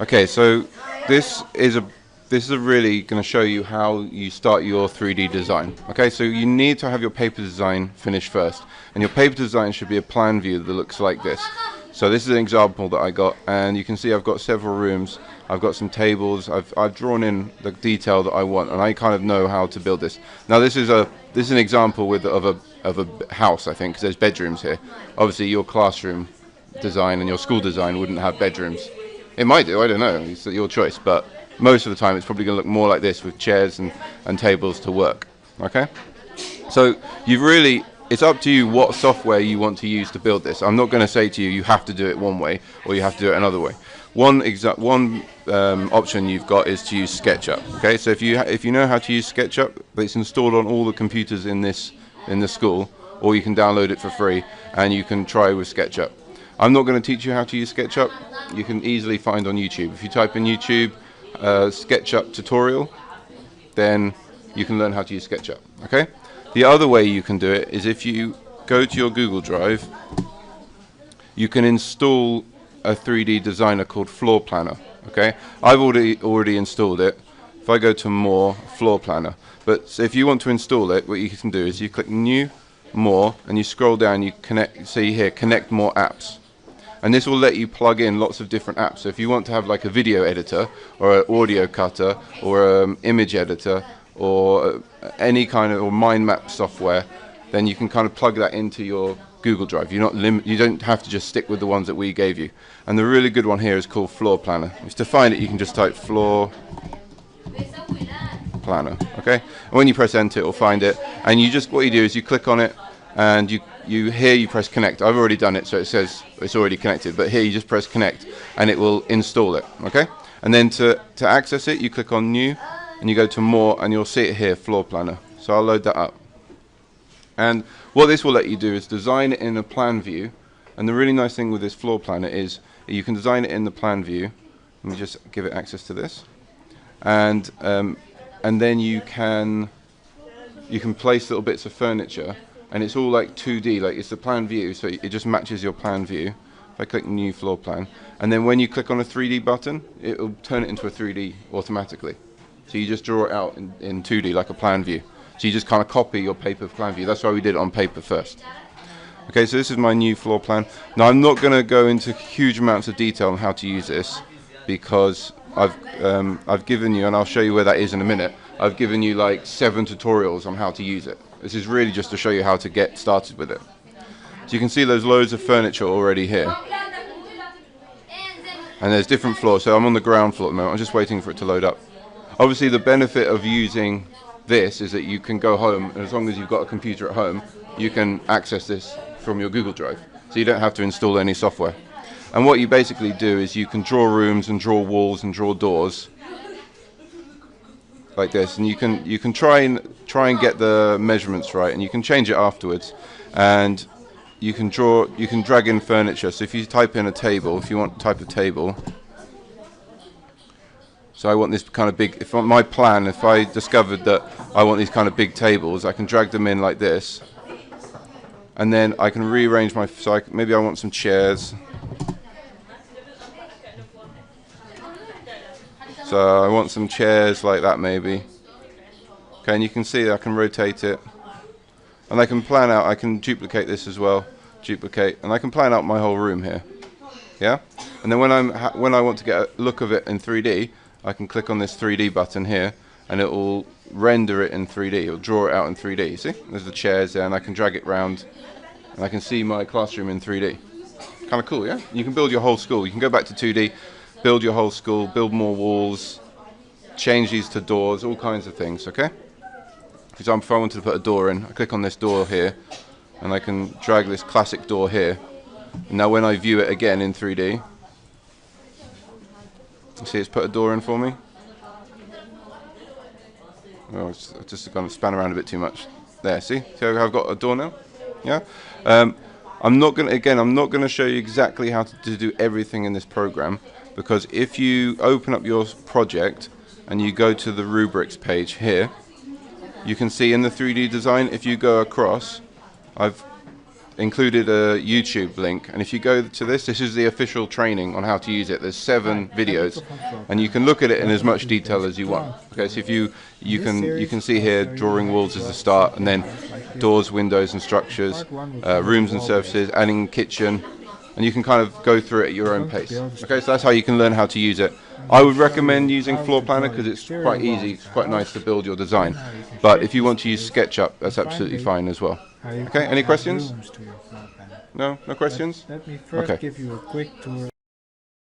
Okay, so this is a this is really going to show you how you start your 3D design. Okay, so you need to have your paper design finished first, and your paper design should be a plan view that looks like this. So this is an example that I got, and you can see I've got several rooms. I've got some tables. I've drawn in the detail that I want, and I kind of know how to build this. Now this is an example of a house, I think, because there's bedrooms here. Obviously, your classroom design and your school design wouldn't have bedrooms. It might do, I don't know, it's your choice, but most of the time it's probably going to look more like this with chairs and tables to work. Okay? So it's up to you what software you want to use to build this. I'm not going to say to you, you have to do it one way or you have to do it another way. One option you've got is to use SketchUp. Okay, so if you know how to use SketchUp, it's installed on all the computers in the school, or you can download it for free and you can try with SketchUp. I'm not going to teach you how to use SketchUp. You can easily find on YouTube. If you type in YouTube SketchUp tutorial, then you can learn how to use SketchUp. Okay. The other way you can do it is if you go to your Google Drive, you can install a 3D designer called Floor Planner. Okay. I've already installed it. If I go to More, Floor Planner. But if you want to install it, what you can do is you click New, More, and you scroll down. You see here, Connect More Apps. And this will let you plug in lots of different apps. So if you want to have like a video editor or an audio cutter or an image editor or any kind of mind map software, then you can kind of plug that into your Google Drive. You don't have to just stick with the ones that we gave you. And the really good one here is called Floor Planner. To find it, you can just type Floor Planner. Okay, and when you press enter, it will find it. And what you do is you click on it, and you press connect. I've already done it, so it says it's already connected, but here you just press connect and it will install it. Okay, and then to access it, you click on new and you go to more, and you'll see it here, Floor Planner. So I'll load that up, and what this will let you do is design it in a plan view. And the really nice thing with this Floor Planner is you can design it in the plan view. Let me just give it access to this, and then you can place little bits of furniture. And it's all like 2D, like it's the plan view, so it just matches your plan view. If I click new floor plan, and then when you click on a 3D button, it will turn it into a 3D automatically. So you just draw it out in 2D like a plan view. So you just kind of copy your paper plan view. That's why we did it on paper first. Okay, so this is my new floor plan. Now I'm not going to go into huge amounts of detail on how to use this, because I've given you, and I'll show you where that is in a minute, I've given you like 7 tutorials on how to use it. This is really just to show you how to get started with it. So you can see there's loads of furniture already here. And there's different floors, so I'm on the ground floor at the moment. I'm just waiting for it to load up. Obviously the benefit of using this is that you can go home, and as long as you've got a computer at home, you can access this from your Google Drive. So you don't have to install any software. And what you basically do is you can draw rooms and draw walls and draw doors like this, and you can try and get the measurements right, and you can change it afterwards, and you can drag in furniture. So if you type in a table, if you want to type a table, so I want this kind of big, if I discovered that I want these kind of big tables, I can drag them in like this, and then I can rearrange maybe I want some chairs. So I want some chairs like that maybe. Okay, and you can see I can rotate it, and I can plan out, I can duplicate this as well, and I can plan out my whole room here. Yeah? And then when I want to get a look of it in 3D, I can click on this 3D button here, and it will render it in 3D. It'll draw it out in 3D. See? There's the chairs there, and I can drag it round, and I can see my classroom in 3D. Kind of cool, yeah? You can build your whole school. You can go back to 2D, build your whole school, build more walls, change these to doors, all kinds of things, okay? For example, if I wanted to put a door in, I click on this door here, and I can drag this classic door here. And now when I view it again in 3D, you see it's put a door in for me. Oh, it's just going to span around a bit too much. There, see how I've got a door now? Yeah? I'm not going to show you exactly how to do everything in this program, because if you open up your project and you go to the rubrics page here, you can see in the 3D design, if you go across, included a YouTube link, and if you go to this is the official training on how to use it. There's 7 videos, and you can look at it in as much detail as you want. Okay, so if you can see here, drawing walls is the start, and then doors, windows, and structures, rooms and surfaces, adding kitchen, and you can kind of go through it at your own pace. Okay, so that's how you can learn how to use it. I would recommend using Floor Planner because it's quite easy, it's quite nice to build your design. But if you want to use SketchUp, that's absolutely fine as well. Okay, any questions? No questions? Let me first give you a quick tour.